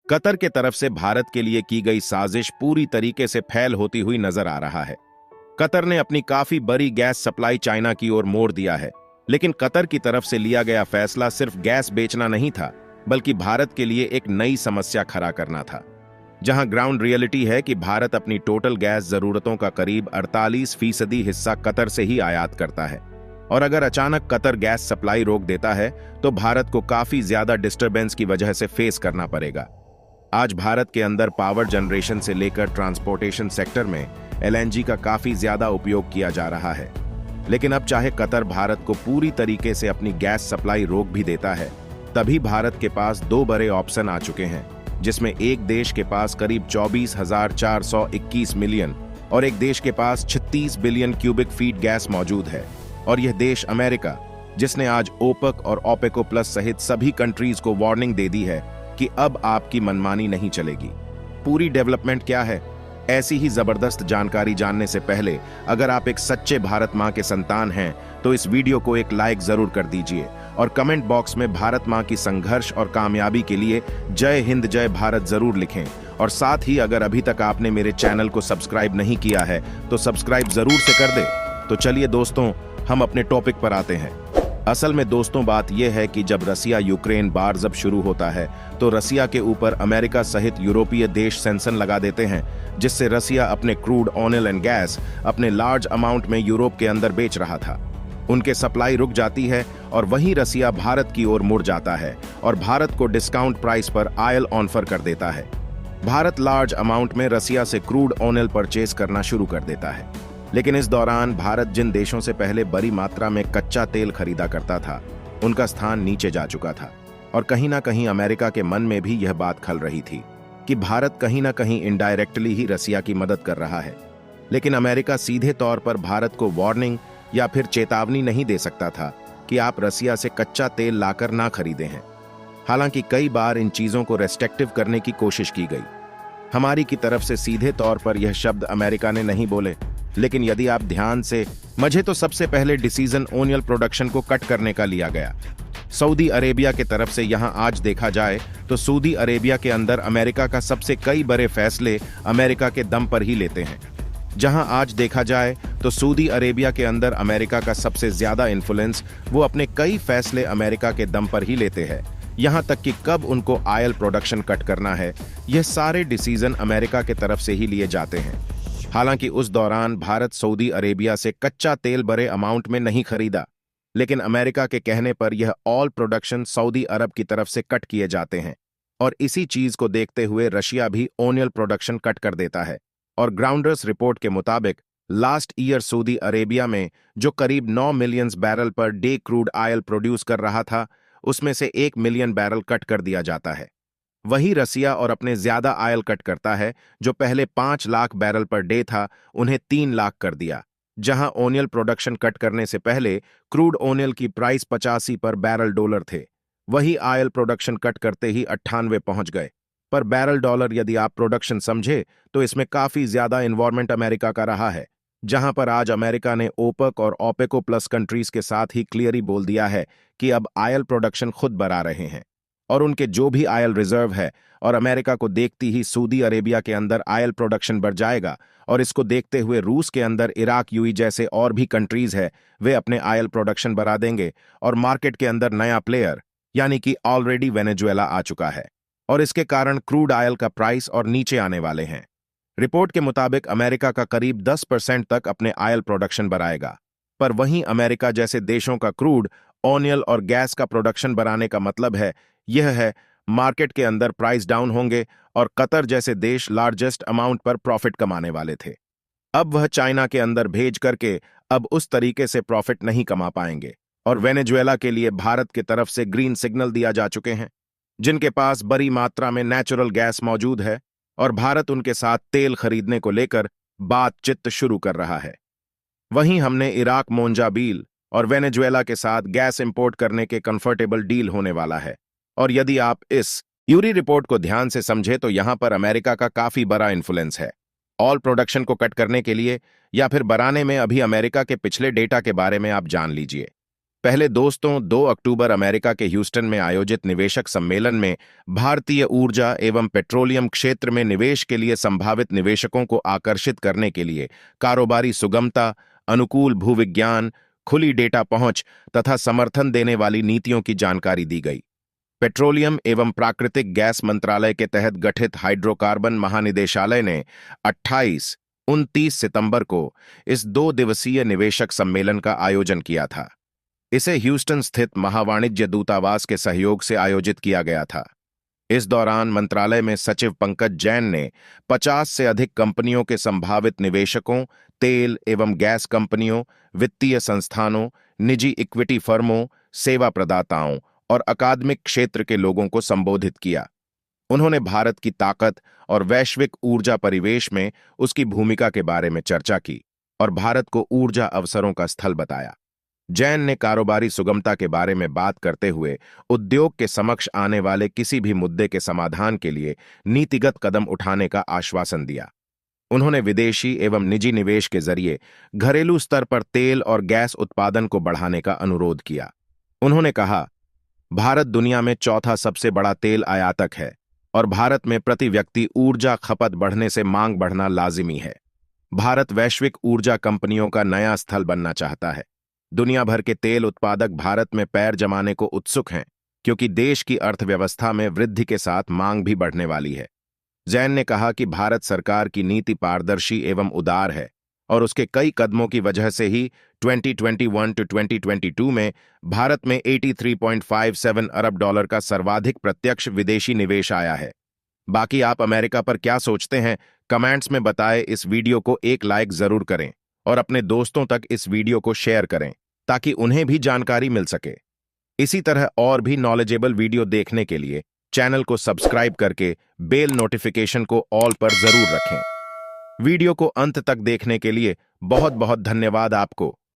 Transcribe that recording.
Qatar के तरफ से भारत के लिए की गई साजिश पूरी तरीके से फैल होती हुई नजर आ रहा है। कतर ने अपनी काफी बड़ी गैस सप्लाई चाइना की ओर मोड़ दिया है, लेकिन कतर की तरफ से लिया गया फैसला सिर्फ गैस बेचना नहीं था, बल्कि भारत के लिए एक नई समस्या खड़ा करना था। जहां ग्राउंड रियलिटी है कि भारत अपनी टोटल गैस जरूरतों का करीब 48% हिस्सा कतर से ही आयात करता है, और अगर अचानक कतर गैस सप्लाई रोक देता है तो भारत को काफी ज्यादा डिस्टरबेंस की वजह से फेस करना पड़ेगा। आज भारत के अंदर पावर जनरेशन से लेकर ट्रांसपोर्टेशन सेक्टर में एलएनजी का काफी ज्यादा उपयोग किया जा रहा है, लेकिन अब चाहे कतर भारत को पूरी तरीके से अपनी गैस सप्लाई रोक भी देता है, तभी भारत के पास दो बड़े ऑप्शन आ चुके हैं, जिसमें एक देश के पास करीब 24,421 मिलियन और एक देश के पास 36 बिलियन क्यूबिक फीट गैस मौजूद है। और यह देश अमेरिका, जिसने आज ओपेक और ओपेको प्लस सहित सभी कंट्रीज को वार्निंग दे दी है कि अब आपकी मनमानी नहीं चलेगी। पूरी डेवलपमेंट क्या है, ऐसी ही जबरदस्त जानकारी जानने से पहले अगर आप एक सच्चे भारत मां के संतान हैं तो इस वीडियो को एक लाइक जरूर कर दीजिए और कमेंट बॉक्स में भारत मां की संघर्ष और कामयाबी के लिए जय हिंद जय भारत जरूर लिखें। और साथ ही अगर अभी तक आपने मेरे चैनल को सब्सक्राइब नहीं किया है तो सब्सक्राइब जरूर से कर दे। तो चलिए दोस्तों, हम अपने टॉपिक पर आते हैं। असल में दोस्तों बात यह है कि जब रसिया यूक्रेन वार जब शुरू होता है तो रसिया के ऊपर अमेरिका सहित यूरोपीय देश सैंक्शन लगा देते हैं, जिससे रसिया अपने क्रूड ऑयल एंड गैस अपने लार्ज अमाउंट में यूरोप के अंदर बेच रहा था। उनके सप्लाई रुक जाती है और वहीं रसिया भारत की ओर मुड़ जाता है और भारत को डिस्काउंट प्राइस पर ऑयल ऑफर कर देता है। भारत लार्ज अमाउंट में रसिया से क्रूड ऑयल परचेज करना शुरू कर देता है, लेकिन इस दौरान भारत जिन देशों से पहले बड़ी मात्रा में कच्चा तेल खरीदा करता था, उनका स्थान नीचे जा चुका था। और कहीं ना कहीं अमेरिका के मन में भी यह बात खल रही थी कि भारत कहीं ना कहीं इनडायरेक्टली ही रसिया की मदद कर रहा है, लेकिन अमेरिका सीधे तौर पर भारत को वार्निंग या फिर चेतावनी नहीं दे सकता था कि आप रसिया से कच्चा तेल लाकर ना खरीदे हैं। हालांकि कई बार इन चीजों को रेस्ट्रिक्टिव करने की कोशिश की गई। हमारी की तरफ से सीधे तौर पर यह शब्द अमेरिका ने नहीं बोले, लेकिन यदि आप ध्यान से समझे तो सबसे पहले डिसीजन ऑयल प्रोडक्शन को कट करने का लिया गया सऊदी अरेबिया के तरफ से। यहां आज देखा जाए तो सऊदी अरेबिया के अंदर अमेरिका का सबसे कई बड़े फैसले अमेरिका के दम पर ही लेते हैं। जहां आज देखा जाए तो सऊदी अरेबिया के अंदर अमेरिका का सबसे ज्यादा इन्फ्लुएंस वो अपने कई फैसले अमेरिका के दम पर ही लेते हैं। यहां तक कि कब उनको ऑयल प्रोडक्शन कट करना है, यह सारे डिसीजन अमेरिका के तरफ से ही लिए जाते हैं। हालांकि उस दौरान भारत सऊदी अरेबिया से कच्चा तेल बड़े अमाउंट में नहीं खरीदा, लेकिन अमेरिका के कहने पर यह ऑल प्रोडक्शन सऊदी अरब की तरफ से कट किए जाते हैं। और इसी चीज को देखते हुए रशिया भी ऑयल प्रोडक्शन कट कर देता है। और ग्राउंडर्स रिपोर्ट के मुताबिक लास्ट ईयर सऊदी अरेबिया में जो करीब 9 million barrel per day crude oil produce कर रहा था, उसमें से 1 मिलियन बैरल कट कर दिया जाता है। वही रसिया और अपने ज्यादा ऑयल कट करता है, जो पहले 5 लाख बैरल पर डे था, उन्हें 3 लाख कर दिया। जहां ऑयल प्रोडक्शन कट करने से पहले क्रूड ऑयल की प्राइस 85 पर बैरल डॉलर थे, वही ऑयल प्रोडक्शन कट करते ही 98 पहुंच गए पर बैरल डॉलर। यदि आप प्रोडक्शन समझे तो इसमें काफी ज्यादा इन्वॉल्वमेंट अमेरिका का रहा है, जहां पर आज अमेरिका ने ओपेक और ओपेको प्लस कंट्रीज के साथ ही क्लियरली बोल दिया है कि अब ऑयल प्रोडक्शन खुद बढ़ा रहे हैं और उनके जो भी ऑयल रिजर्व है। और अमेरिका को देखती ही सऊदी अरेबिया के अंदर ऑयल प्रोडक्शन बढ़ जाएगा, और इसको देखते हुए रूस के अंदर इराक यूएई जैसे और भी कंट्रीज है, वे अपने ऑयल प्रोडक्शन बढ़ा देंगे। और मार्केट के अंदर नया प्लेयर यानी कि ऑलरेडी वेनेजुएला आ चुका है, और इसके कारण क्रूड ऑयल का प्राइस और नीचे आने वाले हैं। रिपोर्ट के मुताबिक अमेरिका का करीब 10% तक अपने ऑयल प्रोडक्शन बढ़ाएगा, पर वहीं अमेरिका जैसे देशों का क्रूड ऑयल और गैस का प्रोडक्शन बढ़ाने का मतलब है यह है मार्केट के अंदर प्राइस डाउन होंगे, और कतर जैसे देश लार्जेस्ट अमाउंट पर प्रॉफिट कमाने वाले थे, अब वह चाइना के अंदर भेज करके अब उस तरीके से प्रॉफिट नहीं कमा पाएंगे। और वेनेजुएला के लिए भारत की तरफ से ग्रीन सिग्नल दिया जा चुके हैं, जिनके पास बड़ी मात्रा में नेचुरल गैस मौजूद है, और भारत उनके साथ तेल खरीदने को लेकर बातचीत शुरू कर रहा है। वहीं हमने इराक मोंजाबील और वेनेजुएला के साथ गैस इंपोर्ट करने के कंफर्टेबल डील होने वाला है। और यदि आप इस यूरी रिपोर्ट को ध्यान से समझे तो यहां पर अमेरिका का काफी बड़ा इन्फ्लुएंस है ऑयल प्रोडक्शन को कट करने के लिए या फिर बढ़ाने में। अभी अमेरिका के पिछले डेटा के बारे में आप जान लीजिए। पहले दोस्तों, 2 अक्टूबर अमेरिका के ह्यूस्टन में आयोजित निवेशक सम्मेलन में भारतीय ऊर्जा एवं पेट्रोलियम क्षेत्र में निवेश के लिए संभावित निवेशकों को आकर्षित करने के लिए कारोबारी सुगमता, अनुकूल भूविज्ञान, खुली डेटा पहुंच तथा समर्थन देने वाली नीतियों की जानकारी दी गई। पेट्रोलियम एवं प्राकृतिक गैस मंत्रालय के तहत गठित हाइड्रोकार्बन महानिदेशालय ने 28-29 सितंबर को इस 2 दिवसीय निवेशक सम्मेलन का आयोजन किया था। इसे ह्यूस्टन स्थित महावाणिज्य दूतावास के सहयोग से आयोजित किया गया था। इस दौरान मंत्रालय में सचिव पंकज जैन ने 50 से अधिक कंपनियों के संभावित निवेशकों, तेल एवं गैस कंपनियों, वित्तीय संस्थानों, निजी इक्विटी फर्मों, सेवा प्रदाताओं और अकादमिक क्षेत्र के लोगों को संबोधित किया। उन्होंने भारत की ताकत और वैश्विक ऊर्जा परिवेश में उसकी भूमिका के बारे में चर्चा की और भारत को ऊर्जा अवसरों का स्थल बताया। जैन ने कारोबारी सुगमता के बारे में बात करते हुए उद्योग के समक्ष आने वाले किसी भी मुद्दे के समाधान के लिए नीतिगत कदम उठाने का आश्वासन दिया। उन्होंने विदेशी एवं निजी निवेश के जरिए घरेलू स्तर पर तेल और गैस उत्पादन को बढ़ाने का अनुरोध किया। उन्होंने कहा, भारत दुनिया में चौथा सबसे बड़ा तेल आयातक है और भारत में प्रति व्यक्ति ऊर्जा खपत बढ़ने से मांग बढ़ना लाजिमी है। भारत वैश्विक ऊर्जा कंपनियों का नया स्थल बनना चाहता है। दुनिया भर के तेल उत्पादक भारत में पैर जमाने को उत्सुक हैं क्योंकि देश की अर्थव्यवस्था में वृद्धि के साथ मांग भी बढ़ने वाली है। जैन ने कहा कि भारत सरकार की नीति पारदर्शी एवं उदार है और उसके कई कदमों की वजह से ही 2021 to 2022 में भारत में $83.57 अरब का सर्वाधिक प्रत्यक्ष विदेशी निवेश आया है। बाकी आप अमेरिका पर क्या सोचते हैं, कमेंट्स में बताएं। इस वीडियो को एक लाइक जरूर करें और अपने दोस्तों तक इस वीडियो को शेयर करें ताकि उन्हें भी जानकारी मिल सके। इसी तरह और भी नॉलेजेबल वीडियो देखने के लिए चैनल को सब्सक्राइब करके बेल नोटिफिकेशन को ऑल पर जरूर रखें। वीडियो को अंत तक देखने के लिए बहुत बहुत धन्यवाद आपको।